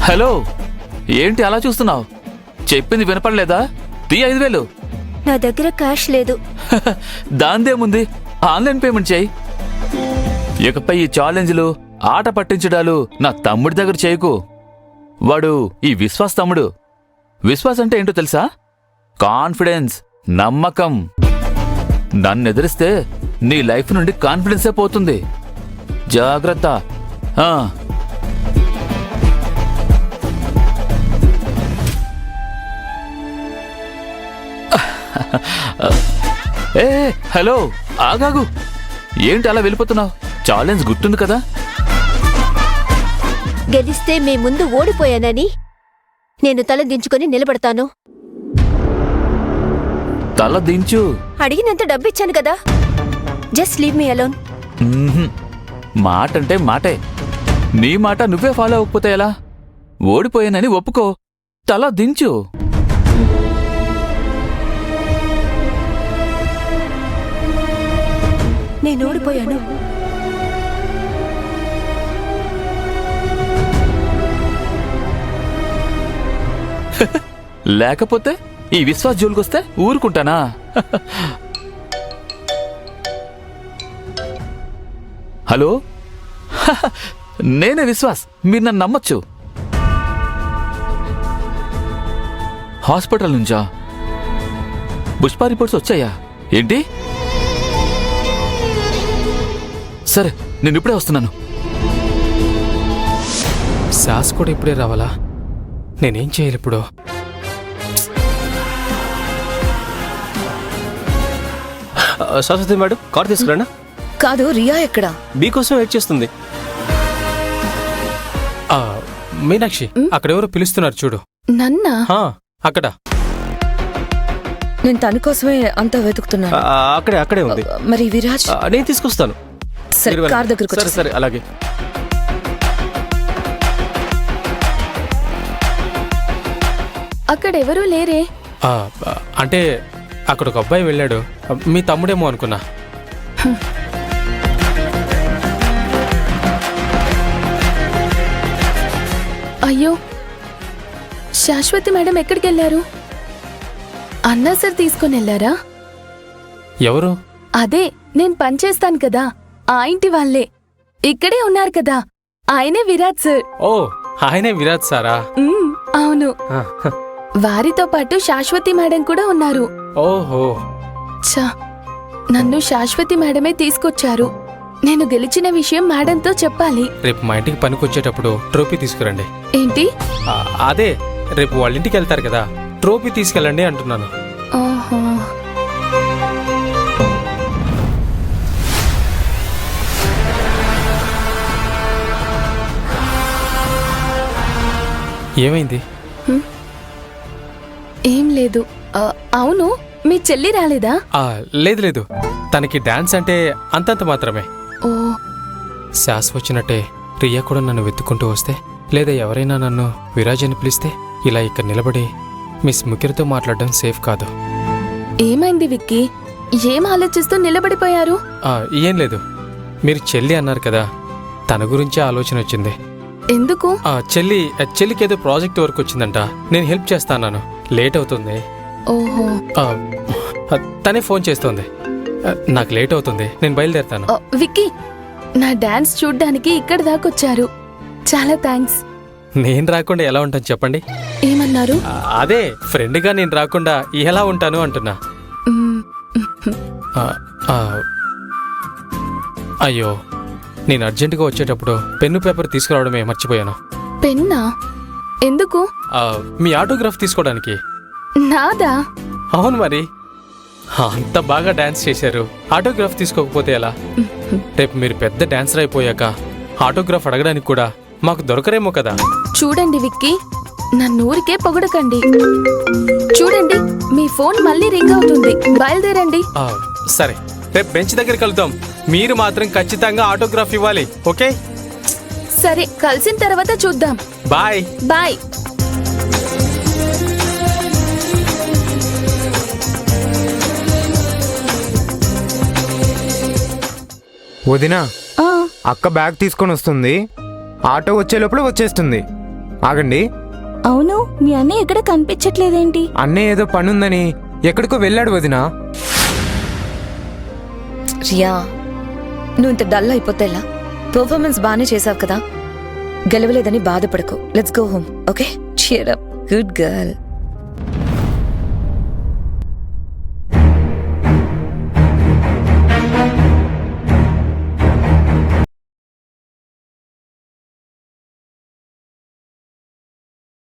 Hello, ఏంటి అలా చూస్తున్నావు? చెప్పింది వినపడలేదా? తీ 5,000. నా దగ్గర క్యాష్ లేదు. దాందేముంది, ఆన్లైన్ పేమెంట్ చేయి. ఇకపై ఈ ఛాలెంజ్లు, ఆట పట్టించడాలు నా తమ్ముడి దగ్గర చేయకు. వాడు ఈ విశ్వాస్ తమ్ముడు. విశ్వాస్ అంటే ఏంటో తెలుసా? కాన్ఫిడెన్స్, నమ్మకం. నన్నెదిరిస్తే నీ లైఫ్ నుండి కాన్ఫిడెన్సే పోతుంది. జాగ్రత్త. ఏ హలో, ఆగాగు. ఏంటి అలా వెళ్ళిపోతున్నావు? ఛాలెంజ్ గుర్తుంది కదా? గెలిస్తే మీ ముందు ఓడిపోయానని నేను తల దించుకొని నిలబడతాను. తల దించు. అడిగినంత డబ్బిచ్చాను కదా. Just leave me alone. మాటంటే మాటే. నీ మాట నువ్వే ఫాలో అవ్వకపోతే ఎలా? ఓడిపోయానని ఒప్పుకో, తల దించు. నేను ఓడిపోయాను. లేకపోతే ఈ విశ్వాస్ జోలికొస్తే ఊరుకుంటానా? హలో, నేనే విశ్వాస్. మీరు నన్ను నమ్మొచ్చు. హాస్పిటల్ నుంచా? పుష్ప రిపోర్ట్స్ వచ్చాయా ఏంటి? సరే, నేను ఇప్పుడే వస్తున్నాను. సాస్ కూడా ఇప్పుడే రావాలా? నేనేం చేయాలి ఇప్పుడు? సరస్వతి మేడం, కార్ తీసుకురానా? కాదు, రియా ఎక్కడా? మీకోసం వెయిట్ చేస్తుంది. మీనాక్షి, అక్కడెవరో పిలుస్తున్నారు చూడు. నన్నా? అక్కడ. నేను తన కోసమే అంతా వెతుకుతున్నాను. అక్కడే ఉంది. మరి విరాజ్? నేను తీసుకొస్తాను. సరే, కార్ దగ్గరకు. సరే, అలాగే. అక్కడెవరూ లేరే. అంటే అక్కడ ఒక అబ్బాయి వెళ్ళాడు. మీ తమ్ముడేమో అనుకున్నా. అయ్యో, శాశ్వతి మేడం ఎక్కడికి వెళ్ళారు? అన్నా సార్ తీసుకొని వెళ్ళారా? ఎవరు? అదే నేను పనిచేస్తాను కదా, ఆ ఇంటి వాళ్ళే. ఇక్కడే ఉన్నారు కదా, ఆయనే విరాజ్ సార్. ఓ, ఆయనే విరాజ్ సారా? అవును. వారితో పాటు శాశ్వతి మేడం కూడా ఉన్నారు. ఓహో. ఛా, నన్ను శాశ్వతి మేడమే తీసుకొచ్చారు. నేను గెలిచిన విషయం మేడంతో చెప్పాలి. రేపు మా ఇంటికి పనికొచ్చేటప్పుడు ట్రోఫీ తీసుకురండి. ఏంటి? అదే, రేపు వాళ్ళ ఇంటికి వెళ్తారు కదా, ట్రోఫీ తీసుకెళ్ళండి అంటున్నాను. ఓహో. ఏమైంది? ఏం లేదు. అవును, మీ చెల్లి రాలేదా? లేదు, తనకి డాన్స్ అంటే అంతంత మాత్రమే. ఓ. శాస్ వచ్చినట్టే రియా కూడా నన్ను వెతుక్కుంటూ వస్తే, లేదా ఎవరైనా నన్ను విరాజ్ అని పిలిస్తే, ఇలా ఇక్కడ నిలబడి మిస్ ముఖిర్తో మాట్లాడడం సేఫ్ కాదు. ఏమైంది విక్కీ? ఏం ఆలోచిస్తూ నిలబడిపోయారు? ఏం లేదు, మీరు చెల్లి అన్నారు కదా, తన గురించే ఆలోచన వచ్చింది. ఎందుకు? చెల్లికి ఏదో ప్రాజెక్ట్ వర్క్ వచ్చిందంట. నేను హెల్ప్ చేస్తాను. లేట్ అవుతుంది. ఓహో. తనే ఫోన్ చేస్తోంది. నాకు లేట్ అవుతుంది, నేను బయలుదేరుతాను. విక్కీ, నా డాన్స్ చూడ్డానికి ఇక్కడ దాకొచ్చారు. చాలా థ్యాంక్స్. నేను రాకుండా ఎలా ఉంటాను చెప్పండి? ఏమన్నారు? అదే, ఫ్రెండ్గా నేను రాకుండా ఎలా ఉంటాను అంటున్నా. అయ్యో, నేను అర్జెంటుగా వచ్చేటప్పుడు పెన్ను పేపర్ తీసుకురావడమే మర్చిపోయాను. పెన్నా? ఎందుకు? మీ ఆటోగ్రాఫ్ తీసుకోవడానికి. నాదా? అవును మరి, అంత బాగా డాన్స్ చేశారు, ఆటోగ్రాఫ్ తీసుకోకపోతే ఎలా? రేపు మీరు పెద్ద డాన్సర్ అయిపోయాక ఆటోగ్రాఫ్ అడగడానికి కూడా మాకు దొరకరేమో కదా. చూడండి విక్కీ, నన్నూరికే పొగడకండి. చూడండి, మీ ఫోన్ మళ్ళీ రింగ్ అవుతుంది. బయలుదేరండి. సరే, రేపు బెంచ్ దగ్గర కలుద్దాం. మీరు మాత్రం ఖచ్చితంగా ఆటోగ్రాఫ్ ఇవ్వాలి, ఓకే? సరే, కలిసిన తర్వాత చూద్దాం. Bye bye. వదినా, అక్క బ్యాగ్ తీసుకొని వస్తుంది. ఆటో వచ్చే లోపల వచ్చేస్తుంది. ఆగండి. అవును, మీ అన్నయ్య ఎక్కడ కనిపించట్లేదేంటి? అన్నయ్య ఏదో పనుందని ఎక్కడికో వెళ్ళాడు వదినా. రియా, నువ్వు ఇంత డల్ అయిపోతే ఎలా? పర్ఫార్మెన్స్ బాగానే చేసావు కదా, గెలవలేదని బాధపడకు. Let's go home, okay? Cheer up, good girl.